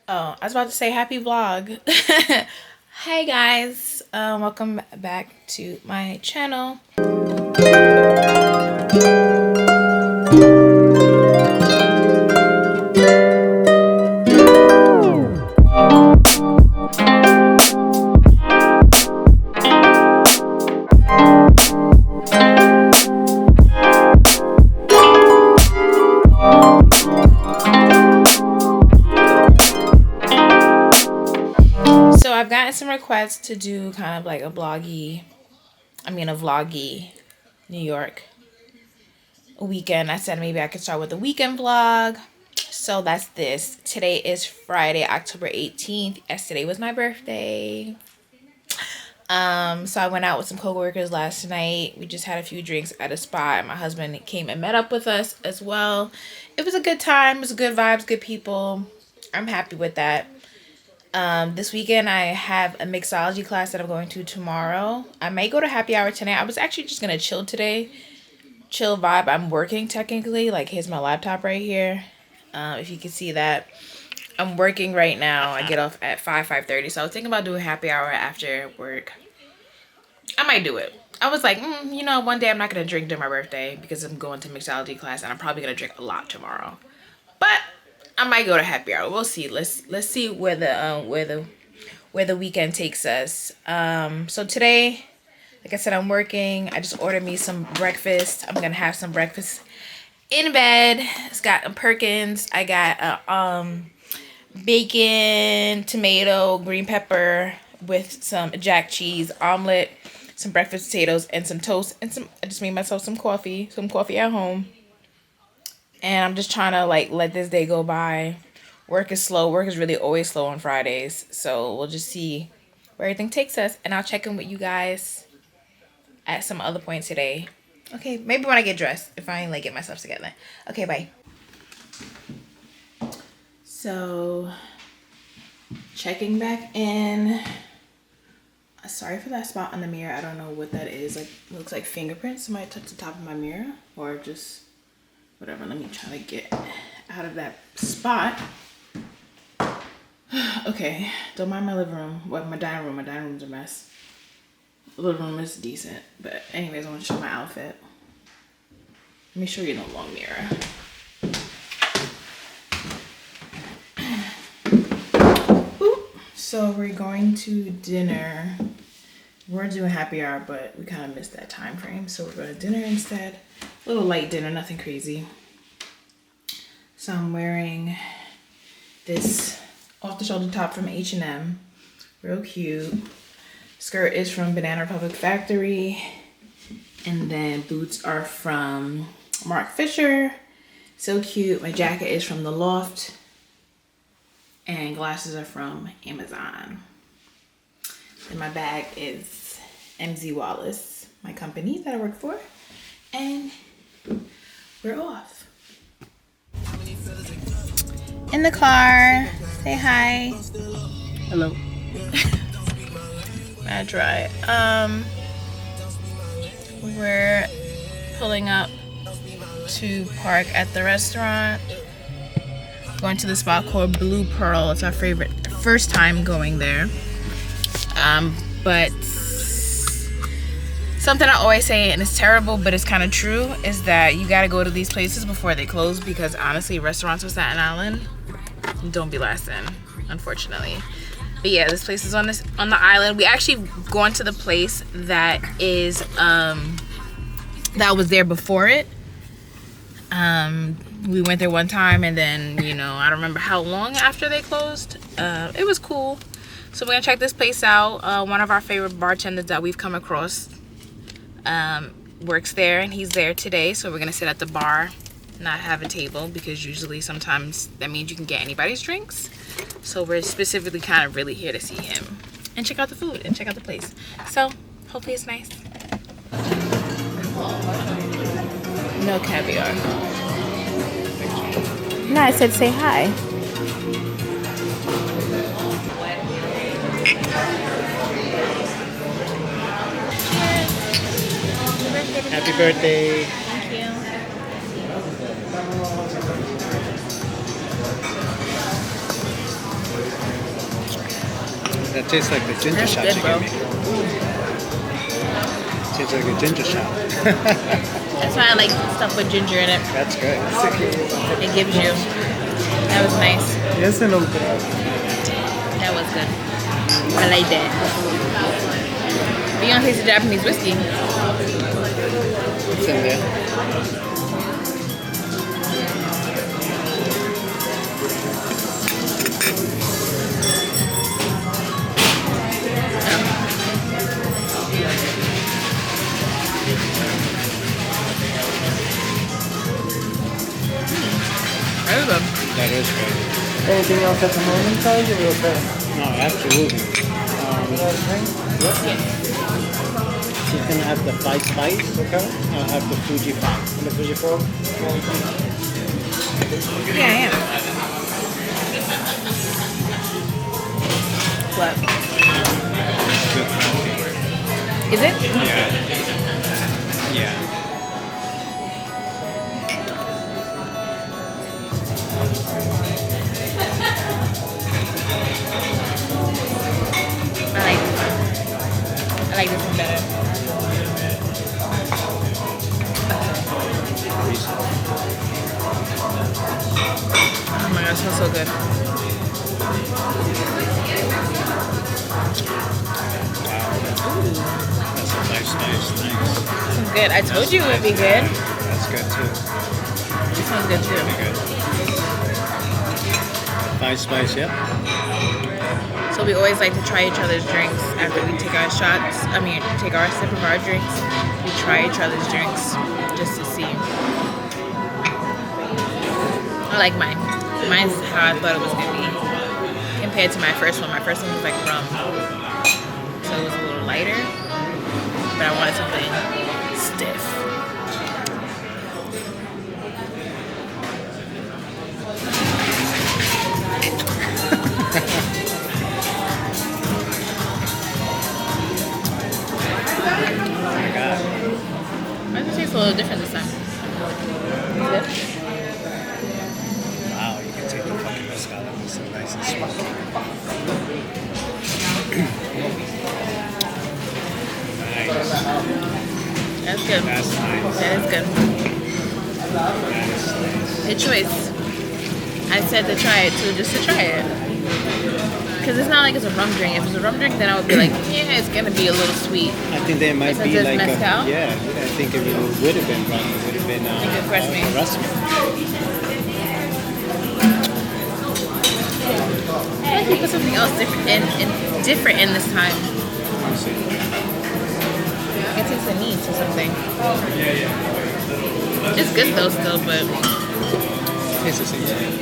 Oh, I was about to say happy vlog. Hey guys, welcome back to my channel. So I've gotten some requests to do kind of like a vloggy New York weekend. I said maybe I could start with a weekend vlog. So that's this. Today is Friday, October 18th. Yesterday was my birthday. So I went out with some coworkers last night. We just had a few drinks at a spot. My husband came and met up with us as well. It was a good time. It was good vibes, good people. I'm happy with that. This weekend I have a mixology class that I'm going to tomorrow. I may go to happy hour tonight. I was actually just gonna chill today. Chill vibe. I'm working technically. Like, here's my laptop right here. If you can see that. I'm working right now. I get off at 5:30. So I was thinking about doing happy hour after work. I might do it. I was like, one day I'm not gonna drink during my birthday because I'm going to mixology class and I'm probably gonna drink a lot tomorrow. But I might go to happy hour. We'll see. Let's see where the weekend takes us. So today, like I said, I'm working. I just ordered me some breakfast. I'm gonna have some breakfast in bed. It's got Perkins. I got bacon, tomato, green pepper with some jack cheese, omelet, some breakfast potatoes, and some toast, and I just made myself some coffee at home. And I'm just trying to like let this day go by. Work is slow. Work is really always slow on Fridays. So we'll just see where everything takes us. And I'll check in with you guys at some other point today. Okay, maybe when I get dressed, if I ain't like get myself together. Okay, bye. So checking back in. Sorry for that spot on the mirror. I don't know what that is. Like, it looks like fingerprints. Somebody touched the top of my mirror or just whatever. Let me try to get out of that spot. Okay, don't mind my living room. Well, my dining room. My dining room's a mess. The living room is decent. But anyways, I want to show my outfit. Let me show you in the long mirror. So we're going to dinner. We're doing happy hour, but we kind of missed that time frame. So we're going to dinner instead. A little light dinner, nothing crazy. So I'm wearing this off-the-shoulder top from H&M. Real cute. Skirt is from Banana Republic Factory. And then boots are from Mark Fisher. So cute. My jacket is from The Loft. And glasses are from Amazon. And my bag is MZ Wallace, my company that I work for. And we're off. In the car. Say hi. Hello. I try. We're pulling up to park at the restaurant. Going to the spot called Blue Pearl. It's our favorite. First time going there. But something I always say, and it's terrible, but it's kind of true, is that you gotta go to these places before they close because honestly, restaurants with Staten Island don't be lasting, unfortunately. But yeah, this place is on the island. We actually gone to the place that is that was there before it. We went there one time and then, I don't remember how long after they closed. It was cool. So we're gonna check this place out. One of our favorite bartenders that we've come across works there, and he's there today. So we're gonna sit at the bar, not have a table, because usually sometimes that means you can get anybody's drinks. So we're specifically kind of really here to see him and check out the food and check out the place. So hopefully it's nice. No caviar. No, I said say hi. Happy birthday. Thank you. That tastes like the ginger That's shot good, you bro. gave me. Tastes like a ginger shot. That's why I like stuff with ginger in it. That's good. It gives you. That was nice. Yes, and okay. That was good. I like that. You gonna taste the Japanese whiskey? It's in there. Very good. That is good. Anything else at the moment, guys? You're okay. No, absolutely. She's gonna have the 5 spice. Okay. I'll have the Fuji Farm. The Fuji Farm. Yeah, I am. What? Good coffee. Is it? Yeah. Yeah. I like this one better. Oh my gosh, it smells so good. That's a nice. It's good. I told you it would be good. That's good too. It smells good too. Really good. 5 spice, yep. So we always like to try each other's drinks after we take our shots. I mean, take our sip of our drinks. We try each other's drinks just to see. I like mine. Mine's how I thought it was gonna be compared to my first one. My first one was like rum, so it was a little lighter. But I wanted something stiff. Why does it taste a little different this time? Good? Wow, you can take the fucking mezcal and it's so nice and smoky. Nice. That's good. That's nice. That is good. Good choice. I said to try it too, just to try it. Because it's not like it's a rum drink. If it's a rum drink, then I would be like, yeah, it's going to be a little sweet. I think there might Since be it's like mezcal? yeah, I think if it would have been rum, it would have been think it's recipe. a recipe. I like you put something else different in this time. Let's see. I can taste anise or something. It's good though still, but Tastes the same thing.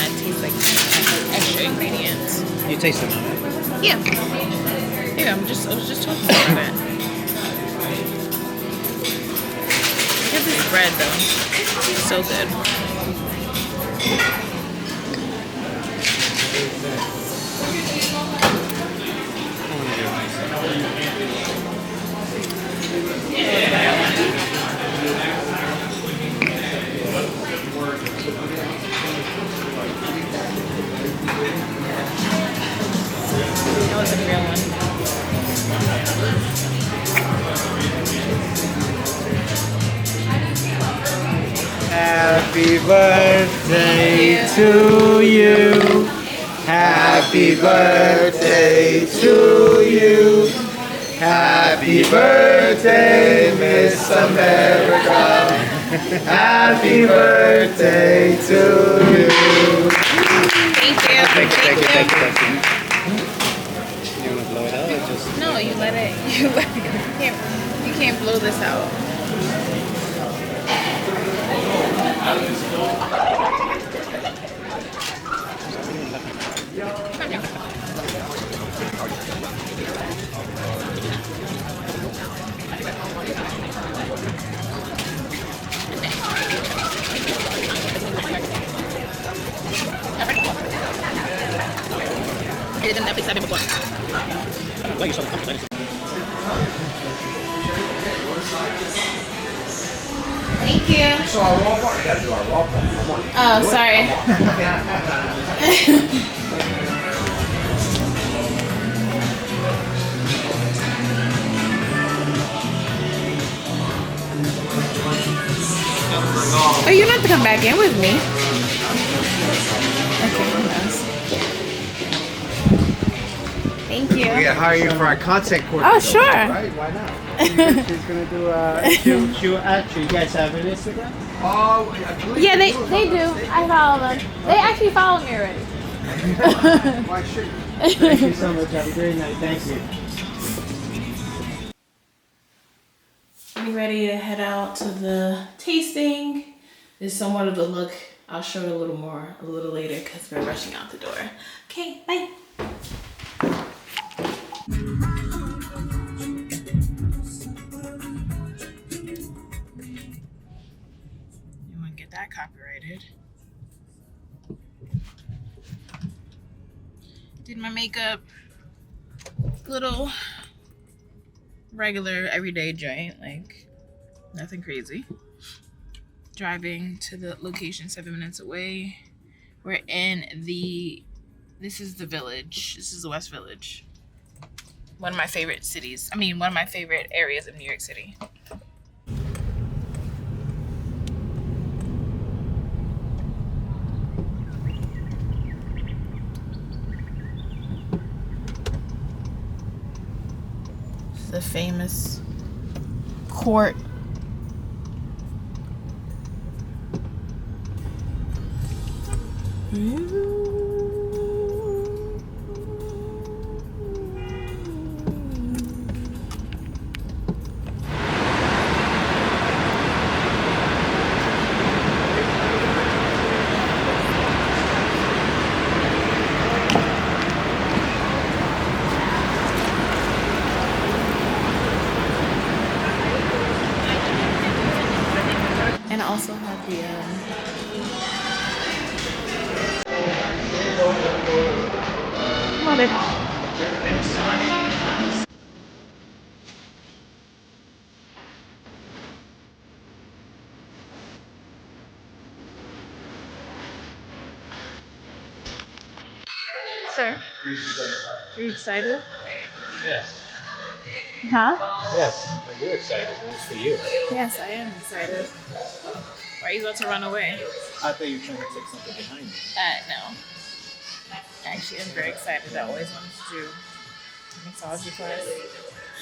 it tastes like extra ingredients. You taste them, right? Yeah. Yeah, I was just talking about it. Look at this bread though. It's so good. That was a real one. Happy birthday to you. Happy birthday to you. Happy birthday, Miss America. Happy birthday to you. Thank you. Thank you. You want to blow it out or just? No, you let it. You can't blow this out. It didn't have excited before. Thank you. So our raw part, you gotta do our raw part. Come on. Oh, sorry. have to come back in with me. Okay, who knows? Thank you. We gotta hire you for our content Oh, coordinator. sure. Right? Why not? She's gonna do she'll actually, you guys have an Instagram? Oh, I believe Yeah, they do. I follow them. They actually follow me already. Why should you? Thank you so much. Have a great night. Thank you. Getting ready to head out to the tasting. This is somewhat of the look. I'll show it a little more a little later because we're rushing out the door. Okay, bye. You want to get that copyrighted? Did my makeup. Little regular everyday joint, like nothing crazy. Driving to the location 7 minutes away. We're in this is the Village. This is the West Village. One of my favorite cities. I mean, one of my favorite areas of New York City. The famous court. And I also have the mother. Sir, are you excited? Yes. Huh? Yes. You're excited. That's for you. Yes, I am excited. Why are you about to run away? I thought you were trying to take something behind me. No. Actually, I'm very excited. I always wanted to do a mixology class.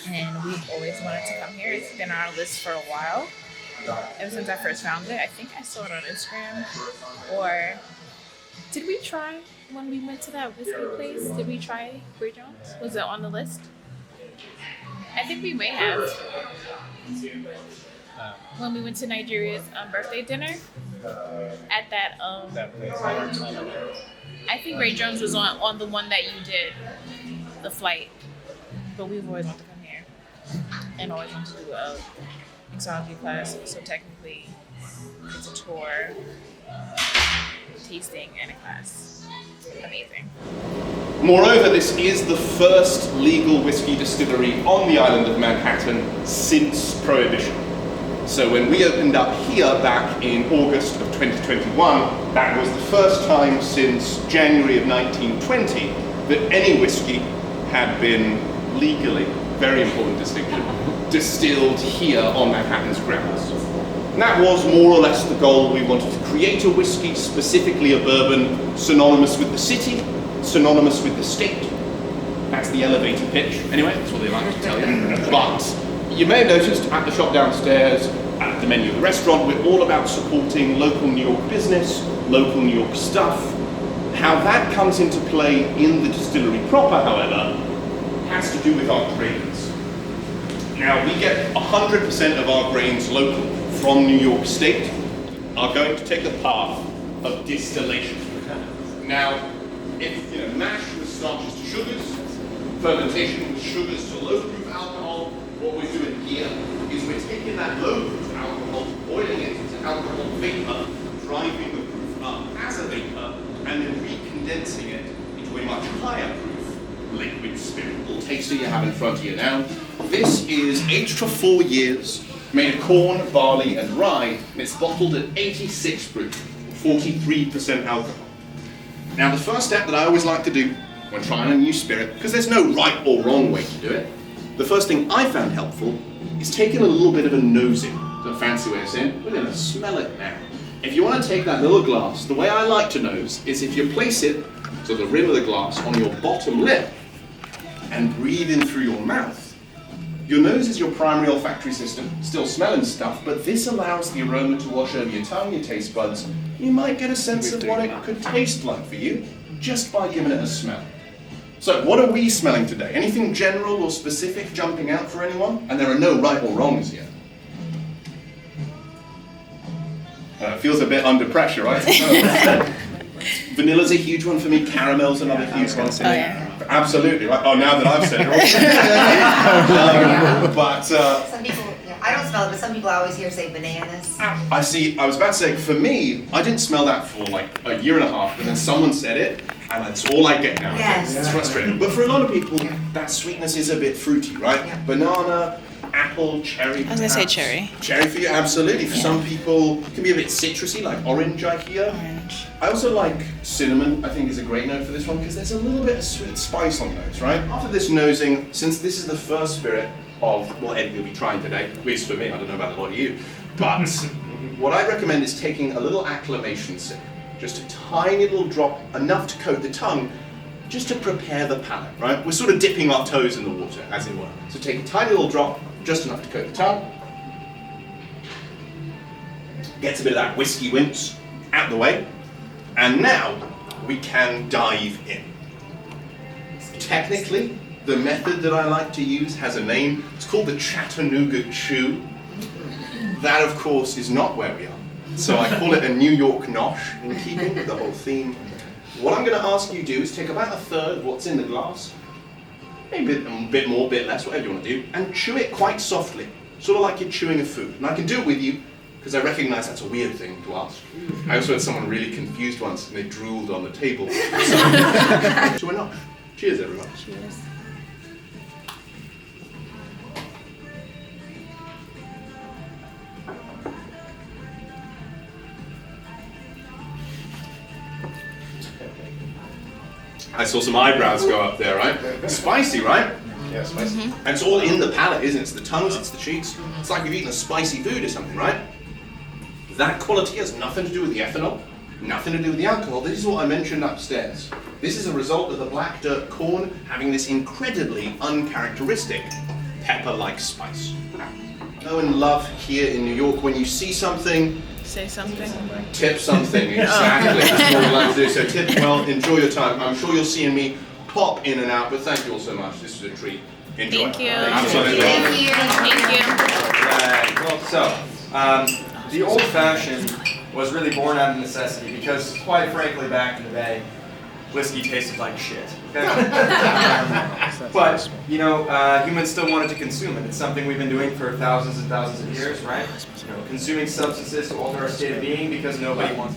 And we've always wanted to come here. It's been on our list for a while. Ever since I first found it. I think I saw it on Instagram. Or did we try when we went to that whiskey place? Did we try Grey Jones? Was it on the list? I think we may have. When we went to Nigeria's birthday dinner at that I think Ray Jones was on the one that you did, the flight. But we've always wanted to come here and always wanted to do a mixology class. So technically, it's a tour, tasting, and a class. Amazing. Moreover, this is the first legal whiskey distillery on the island of Manhattan since Prohibition. So when we opened up here back in August of 2021, that was the first time since January of 1920 that any whiskey had been legally, very important distinction, distilled here on Manhattan's grounds. And that was more or less the goal. We wanted to create a whiskey, specifically a bourbon, synonymous with the city, synonymous with the state. That's the elevator pitch. Anyway, that's what they like to tell you. But you may have noticed at the shop downstairs, at the menu of the restaurant, we're all about supporting local New York business, local New York stuff. How that comes into play in the distillery proper, however, has to do with our grains. Now, we get 100% of our grains local from New York State are going to take the path of distillation. Now, if mash with starches to sugars, fermentation with sugars to low-proof alcohol, what we're doing here is we're taking that low-proof alcohol, boiling it into alcohol vapor, driving the proof up as a vapor, and then recondensing it into a much higher proof liquid spirit. The taster you have in front of you now. This is aged for 4 years, made of corn, barley, and rye, and it's bottled at 86 proof, 43% alcohol. Now, the first step that I always like to do when trying a new spirit, because there's no right or wrong way to do it, the first thing I found helpful is taking a little bit of a nosing. It's a fancy way of saying, we're going to smell it now. If you want to take that little glass, the way I like to nose is if you place it to the rim of the glass on your bottom lip and breathe in through your mouth. Your nose is your primary olfactory system, still smelling stuff, but this allows the aroma to wash over your tongue, your taste buds. You might get a sense of what it could taste like for you just by giving it a smell. So, what are we smelling today? Anything general or specific jumping out for anyone? And there are no right or wrongs here. Feels a bit under pressure, right? Vanilla's a huge one for me. Caramel's another huge one for me. Absolutely, right? Oh, now that I've said it. But some people, I don't smell it, but some people I always hear say bananas. I see. I was about to say, for me, I didn't smell that for like a year and a half, but then someone said it, and that's all I get now. Yes. It's frustrating. But for a lot of people, that sweetness is a bit fruity, right? Yeah. Banana, apple, cherry. I was gonna say cherry. Cherry for you, absolutely. For some people, it can be a bit citrusy, like orange, I hear. Orange. I also like cinnamon, I think is a great note for this one, because there's a little bit of sweet spice on those, right? After this nosing, since this is the first spirit of what Ed will be trying today, at least for me, I don't know about a lot of you, but what I recommend is taking a little acclimation sip. Just a tiny little drop, enough to coat the tongue, just to prepare the palate, right? We're sort of dipping our toes in the water, as it were. So take a tiny little drop, just enough to coat the tongue. Gets a bit of that whiskey wince out the way. And now we can dive in. Technically, the method that I like to use has a name. It's called the Chattanooga Chew. That, of course, is not where we are. So I call it a New York nosh, in keeping with the whole theme. What I'm going to ask you to do is take about a third of what's in the glass, maybe a bit more, a bit less, whatever you want to do, and chew it quite softly, sort of like you're chewing a food. And I can do it with you, because I recognize that's a weird thing to ask. I also had someone really confused once, and they drooled on the table. So, to a nosh. Cheers, everyone. Cheers. I saw some eyebrows go up there, right? Spicy, right? Yeah, spicy. And it's all in the palate, isn't it? It's the tongues, it's the cheeks. It's like you've eaten a spicy food or something, right? That quality has nothing to do with the ethanol, nothing to do with the alcohol. This is what I mentioned upstairs. This is a result of the black dirt corn having this incredibly uncharacteristic pepper-like spice. Know and love here in New York, when you see something, Say something. tip something, exactly. That's what we like to do. So tip well, enjoy your time. I'm sure you'll see me pop in and out, but thank you all so much. This is a treat. Enjoy. Thank you. Absolutely. Thank you. Thank you. Right. Well, so the old fashioned was really born out of necessity because, quite frankly, back in the day, whiskey tasted like shit. Okay? But you know, humans still wanted to consume it. It's something we've been doing for thousands and thousands of years, right? You know, consuming substances to alter our state of being because nobody wants.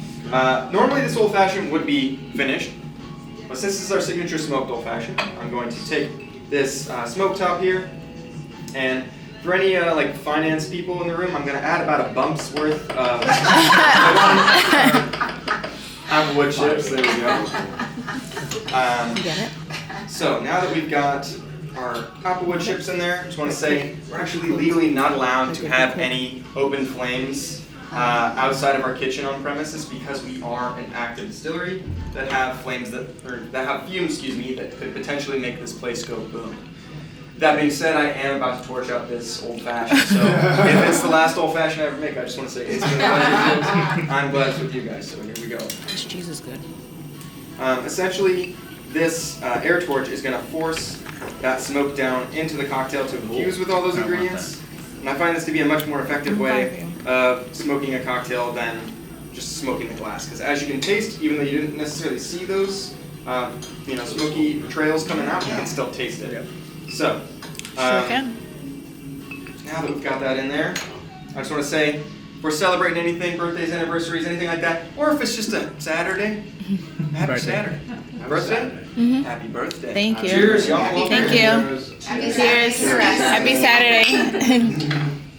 Normally, this old fashioned would be finished, but since this is our signature smoked old fashioned, I'm going to take this smoke top here, and for any like finance people in the room, I'm going to add about a bump's worth of applewood chips. There we go. Get it? So now that we've got our applewood chips in there, I just want to say we're actually legally not allowed to have any open flames outside of our kitchen on premises because we are an active distillery that have flames that have fumes, that could potentially make this place go boom. That being said, I am about to torch out this old fashioned, so if it's the last old fashioned I ever make, I just want to say it's been a pleasure, folks. I'm glad it's with you guys, so here we go. This cheese is good. Essentially, this air torch is going to force that smoke down into the cocktail to infuse with all those ingredients. And I find this to be a much more effective way of smoking a cocktail than just smoking the glass. Because as you can taste, even though you didn't necessarily see those smoky trails coming out, you can still taste it. So, Sure can. now that we've got that in there, I just want to say, if we're celebrating anything, birthdays, anniversaries, anything like that, or if it's just a Saturday, happy Saturday. Birthday? Happy birthday. Thank you. Cheers, y'all. Thank you. Happy Cheers. Saturday. Happy Saturday.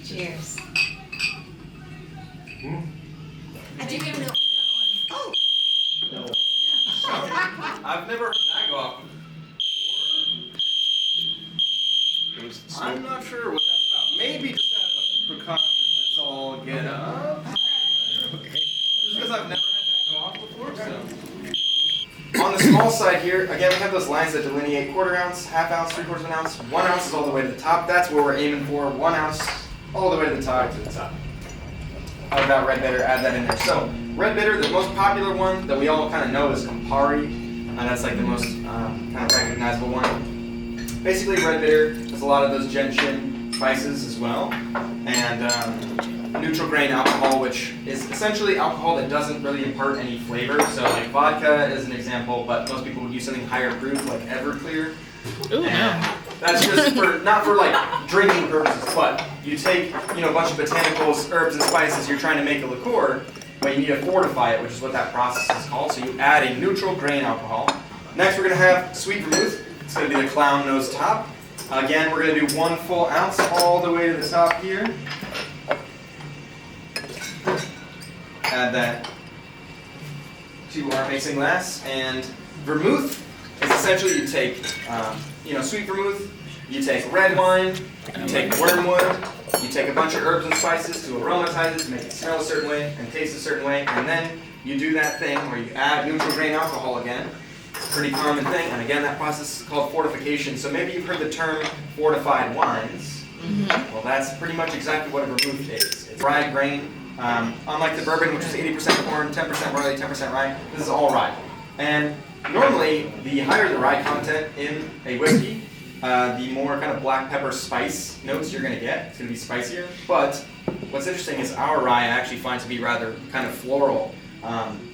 Cheers. I didn't even know. Oh. I've never heard that go off before. I'm not sure what that's about. Maybe just as a precaution, let's all get up. small side here, again, we have those lines that delineate quarter ounce, half ounce, 3/4 of an ounce. 1 ounce is all the way to the top. That's where we're aiming for. 1 ounce all the way to the top. How about red bitter? Add that in there. So red bitter, the most popular one that we all kind of know is Campari, and that's like the most kind of recognizable one. Basically, red bitter has a lot of those gentian spices as well, and neutral grain alcohol, which is essentially alcohol that doesn't really impart any flavor. So like vodka is an example, but most people would use something higher proof like Everclear. Ooh, And no. that's just for not for like drinking purposes, but you take a bunch of botanicals, herbs, and spices. You're trying to make a liqueur, but you need to fortify it, which is what that process is called. So you add a neutral grain alcohol. Next, we're gonna have sweet vermouth. It's gonna be the clown nose top. Again, we're gonna do 1 full ounce all the way to the top here. Add that to our mixing glass, and vermouth is essentially you take, sweet vermouth, you take red wine, you take wormwood, you take a bunch of herbs and spices to aromatize it, to make it smell a certain way and taste a certain way, and then you do that thing where you add neutral grain alcohol again. It's a pretty common thing, and again, that process is called fortification. So maybe you've heard the term fortified wines. Well, that's pretty much exactly what a vermouth is. It's rye grain. Unlike the bourbon, which is 80% corn, 10% barley, 10% rye, this is all rye. And normally, the higher the rye content in a whiskey, the more kind of black pepper spice notes you're going to get. It's going to be spicier. But what's interesting is our rye I actually find to be rather kind of floral.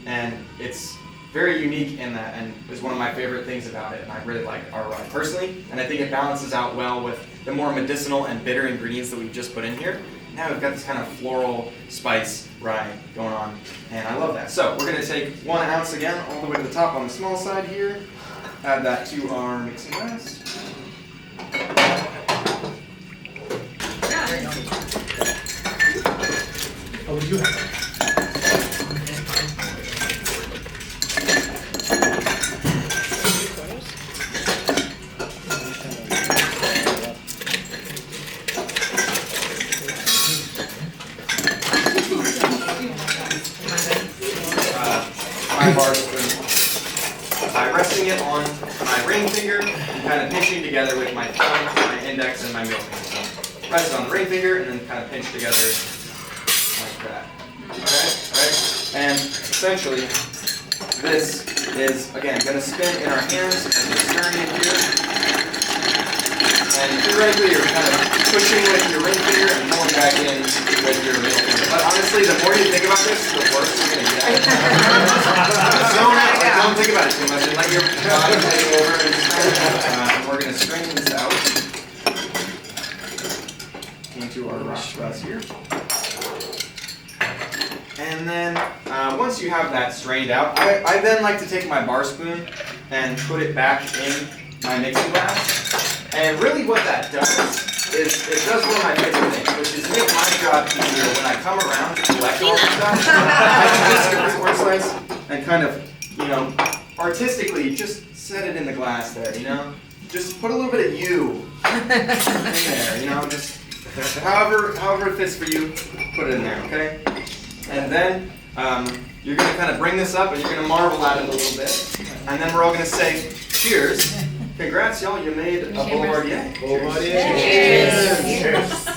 And it's very unique in that, and is one of my favorite things about it. And I really like our rye personally. And I think it balances out well with the more medicinal and bitter ingredients that we've just put in here. Now we've got this kind of floral spice rye going on, and I love that. So we're going to take 1 ounce again, all the way to the top on the small side here. Add that to our mixing glass. Oh, would you have my bar spoon. I'm resting it on my ring finger and kind of pinching together with my thumb, my index, and my middle finger. So rest it on the ring finger and then kind of pinch together like that. Alright? And essentially, this is, again, going to spin in our hands as we're stirring it here. And theoretically, you're kind of pushing with your ring finger and pulling back in with your middle finger. But honestly, the more you think about this, the worse you're going to get. Don't think about it too much and let your body take over. And we're going to strain this out into our rock glass here. And then once you have that strained out, I then like to take my bar spoon and put it back in my mixing glass. And really what that does is it does one of my favorite things, which is make my job easier when I come around to collect all this stuff. I can just get this horse slice and kind of, artistically just set it in the glass there, Just put a little bit of you in there, just however it fits for you, put it in there, okay? And then you're going to kind of bring this up and you're going to marvel at it a little bit. And then we're all going to say, cheers. Congrats, y'all, you made a Boulevardier. Boulevardier. Cheers.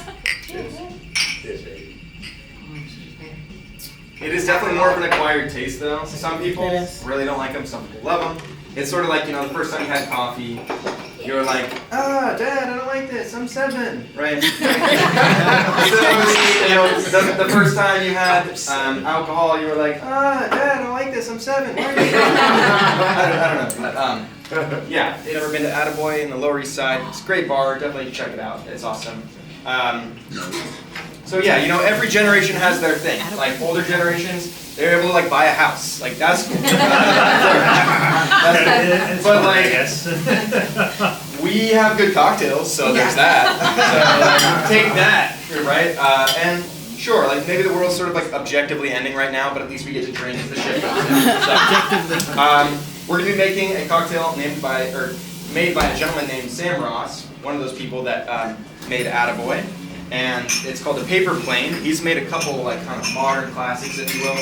It is definitely more of an acquired taste, though. Some people really don't like them, some people love them. It's sort of like, the first time you had coffee, you were like, Dad, I don't like this, I'm 7, right? So, the first time you had alcohol, you were like, Dad, I don't like this, I'm 7, why are you I don't know, but yeah, if you've ever been to Attaboy in the Lower East Side, it's a great bar, definitely check it out, it's awesome. So yeah, every generation has their thing. Like older generations, they're able to buy a house. That's cool. But we have good cocktails, so there's that. So take that, right? And sure, maybe the world's sort of objectively ending right now, but at least we get to drink as the shit goes down. So, we're gonna be making a cocktail made by a gentleman named Sam Ross, one of those people that made Attaboy. And it's called the Paper Plane. He's made a couple kind of modern classics, if you will.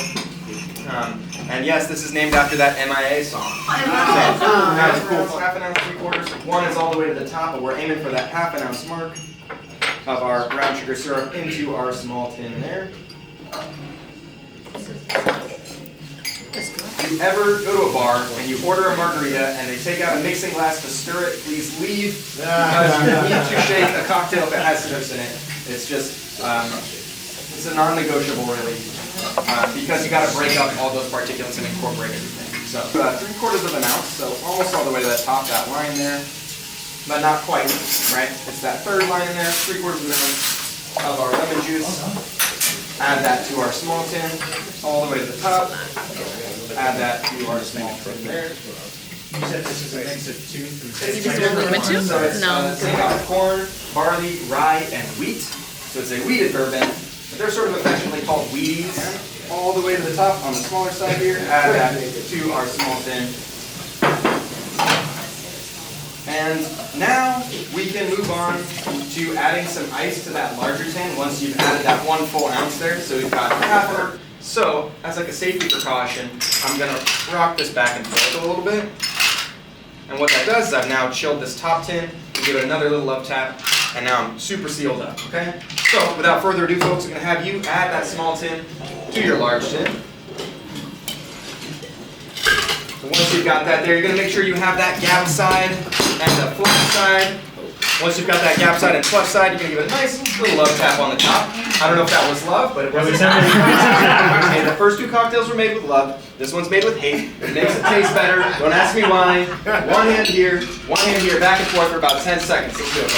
And yes, this is named after that MIA song. That's cool. Half an ounce, 3/4. One is all the way to the top, but we're aiming for that half an ounce mark of our brown sugar syrup into our small tin there. If you ever go to a bar and you order a margarita and they take out a mixing glass to stir it, please leave, because you need to shake a cocktail if it has citrus in it. It's just, it's a non-negotiable really, because you got to break up all those particulates and incorporate everything. So 3/4 of an ounce, so almost all the way to the top, that line there, but not quite, right? It's that third line in there, 3/4 of an ounce of our lemon juice. Add that to our small tin, all the way to the top. Add that to our small tin there. You said this is a mix of two It's just want lemon too? So it's No. it's made out of corn, barley, rye, and wheat. So it's a wheated bourbon. But they're sort of affectionately called wheaties. All the way to the top on the smaller side here. Add that to our small tin. And now we can move on to adding some ice to that larger tin once you've added that 1 full ounce there. So we've got half of it. So, as like a safety precaution, I'm going to rock this back and forth a little bit. And what that does is I've now chilled this top tin, and give it another little love tap, and now I'm super sealed up, okay? So, without further ado, folks, I'm going to have you add that small tin to your large tin. So once you've got that there, you're going to make sure you have that gap side and the flush side. Once you've got that gap side and flush side, you're going to give it a nice little love tap on the top. I don't know if that was love, but it wasn't. And the first 2 cocktails were made with love. This one's made with hate. It makes it taste better. Don't ask me why. One hand here, back and forth for about 10 seconds. Let's do it.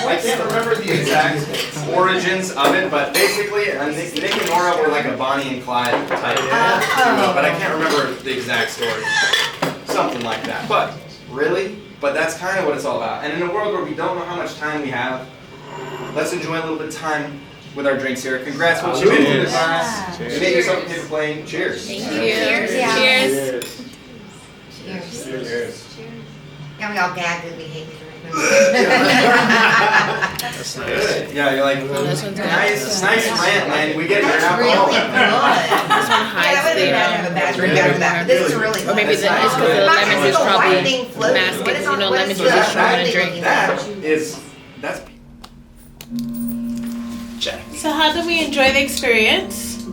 I can't remember the exact origins of it, but basically, Nick and Nora were like a Bonnie and Clyde type, but I can't remember the exact story. Something like that. But that's kind of what it's all about. And in a world where we don't know how much time we have, let's enjoy a little bit of time with our drinks here. Congrats, folks. You made it to class. You made yourself a paper plane. Cheers. Thank you. Cheers, yeah. Cheers. Cheers. Cheers. Yeah, we all gagged that we hate to That's nice. Good. Yeah, you're like, this one's good. nice rant, man. We get your That's alcohol. really good. This one Yeah, hides that would the have been bad to have a bad drink out of that. This is really good. Or maybe it's because the Why lemon is juice the white probably thing floating? masks it, What is because on- you know what lemon is juice the is strong in a white drink. thing? That's Check. So how did we enjoy the experience?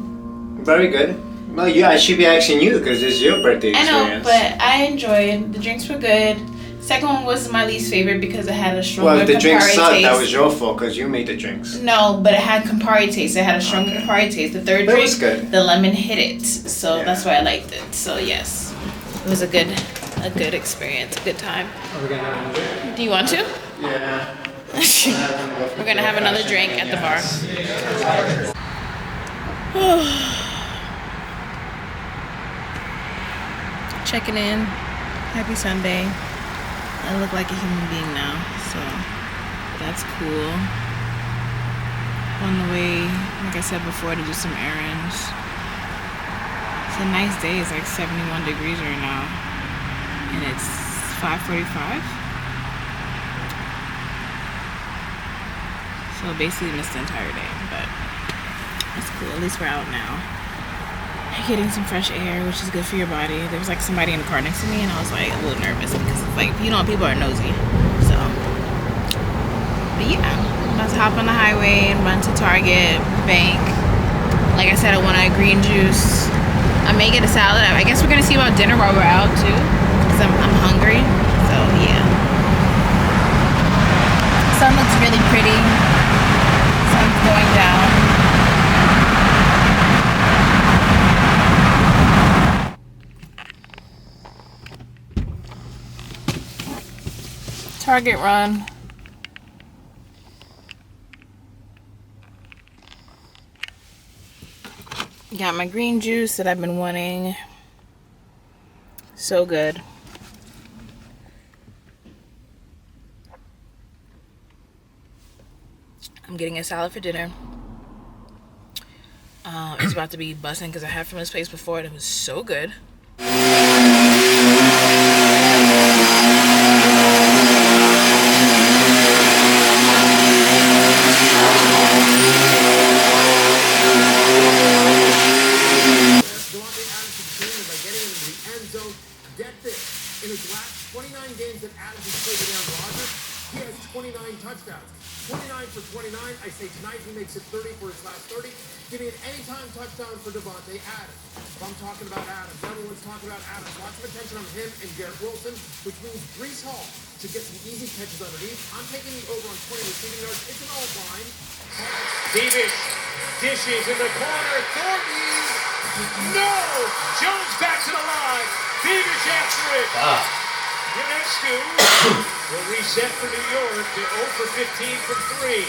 Very good. Well, yeah, I should be asking you because it's your birthday I know, experience. but I enjoyed. The drinks were good. Second one was my least favorite because it had a stronger Well, if the Campari drinks sucked, taste. that was your fault because you made the drinks. No, but it had Campari taste. It had a stronger Campari taste. The third That drink, was good. the lemon hit it. So Yeah. that's why I liked it. So yes, it was a good experience, a good time. Are we gonna have another? Do you want to? Yeah. We're gonna have another drink at the bar. Checking in. Happy Sunday. I look like a human being now, so that's cool. On the way, like I said before, to do some errands. It's a nice day. It's like 71 degrees right now, and it's 5:45. So basically missed the entire day, but it's cool. At least we're out now. Getting some fresh air, which is good for your body. There was like somebody in the car next to me, and I was like a little nervous because it's like, you know, people are nosy. So, but yeah, I'm about to hop on the highway and run to Target, bank. Like I said, I want a green juice. I may get a salad. I guess we're gonna see about dinner while we're out too, because I'm hungry. So yeah. Sun looks really pretty. Sun's going down. Target run. Got my green juice that I've been wanting. So good. I'm getting a salad for dinner. It's about to be buzzing because I had from this place before and it was so good. 29 touchdowns. 29 for 29. I say tonight he makes it 30 for his last 30. Give me an anytime touchdown for Devontae Adams. If I'm talking about Adams, everyone's talking about Adams. Lots of attention on him and Garrett Wilson, which means Breece Hall should get some easy catches underneath. I'm taking the over on 20 receiving yards. It's an all blind. Davis dishes in the corner. Thornton. No! Jones back to the line. Davis after it. Ionescu will reset for New York to 0 for 15 from 3.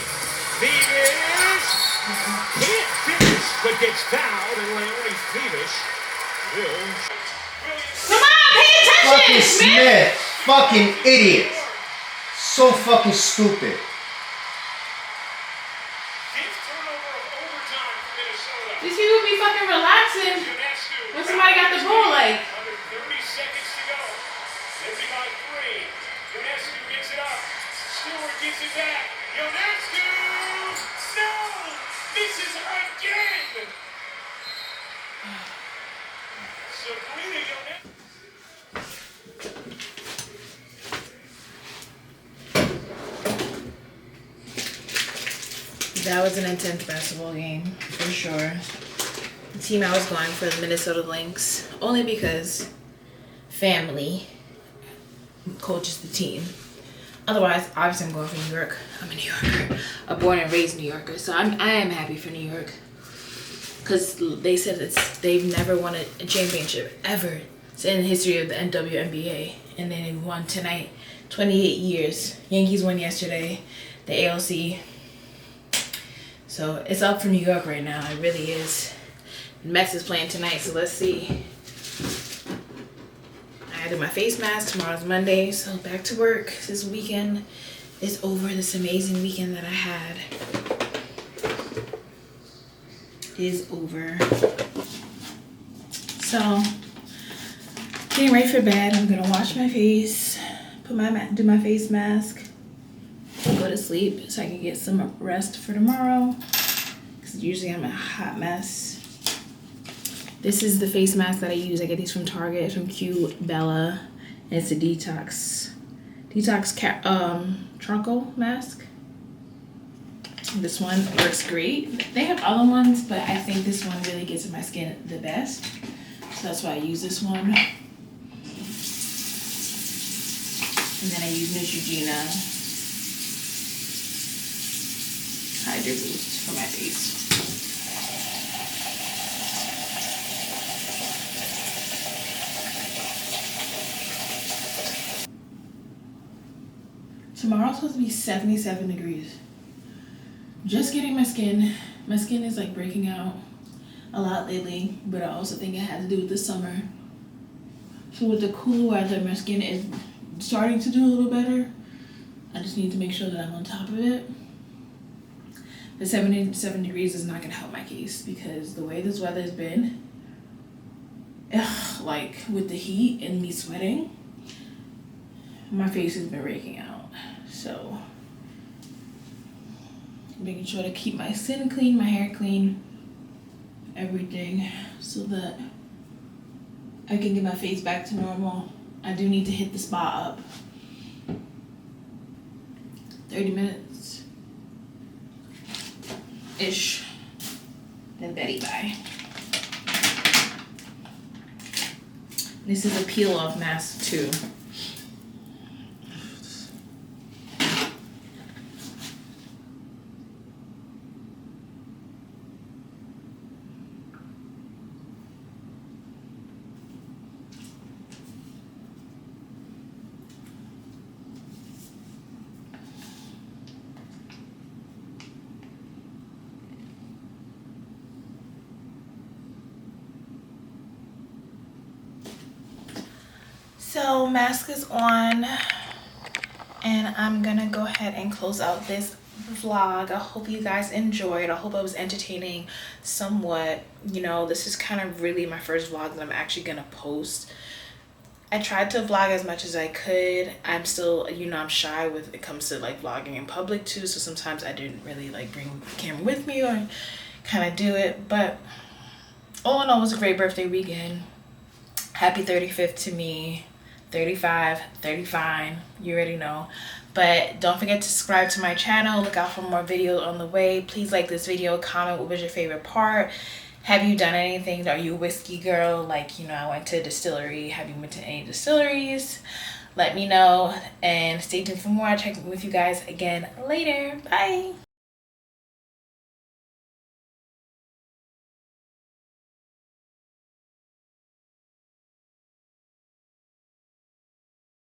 Davis can't finish, but gets fouled, and Larry Davis will. Come on, pay attention, Fucking Smith. Fucking idiot. So fucking stupid. These people be fucking relaxing when somebody got the ball, like. 30 seconds to go. Liberty by 3. Ionescu gets it up. Stewart gets it back. Ionescu! No! Misses again! Sabrina Ionescu. That was an intense basketball game, for sure. The team I was going for, the Minnesota Lynx, only because family coaches the team. Otherwise, obviously I'm going for New York. I'm a New Yorker, a born and raised New Yorker, so I am happy for New York. Because they said they've never won a championship ever in the history of the WNBA. And then they won tonight, 28 years. Yankees won yesterday, the ALC. So it's up for New York right now. It really is. Mets is playing tonight, so let's see. I gotta do my face mask. Tomorrow's Monday, so back to work. This weekend is over. This amazing weekend that I had is over. So getting ready for bed. I'm gonna wash my face, do my face mask, go to sleep so I can get some rest for tomorrow, because usually I'm a hot mess. This is the face mask that I use. I get these from Target, from Q Bella, and it's a detox charcoal mask. This one works great. They have other ones, but I think this one really gets in my skin the best, so that's why I use this one. And then I use Neutrogena Hydro Boost for my face. Tomorrow's supposed to be 77 degrees. Just getting my skin. My skin is like breaking out a lot lately, but I also think it had to do with the summer. So with the cool weather, my skin is starting to do a little better. I just need to make sure that I'm on top of it. But 77 degrees is not gonna help my case, because the way this weather has been, like with the heat and me sweating, my face has been breaking out. So making sure to keep my skin clean, my hair clean, everything, so that I can get my face back to normal. I do need to hit the spa up. 30 minutes ish. Then Betty bye. This is a peel off mask too. So mask is on, and I'm gonna go ahead and close out this vlog. I hope you guys enjoyed. I hope I was entertaining somewhat. You know, this is kind of really my first vlog that I'm actually gonna post. I tried to vlog as much as I could. I'm still, you know, I'm shy when it comes to like vlogging in public too, so sometimes I didn't really like bring the camera with me or kind of do it. But all in all, it was a great birthday weekend. Happy 35th to me. 35, 35, you already know. But don't forget to subscribe to my channel. Look out for more videos on the way. Please like this video, comment what was your favorite part. Have you done anything? Are you a whiskey girl? Like, you know, I went to a distillery. Have you been to any distilleries? Let me know, and stay tuned for more. I'll check with you guys again later. Bye.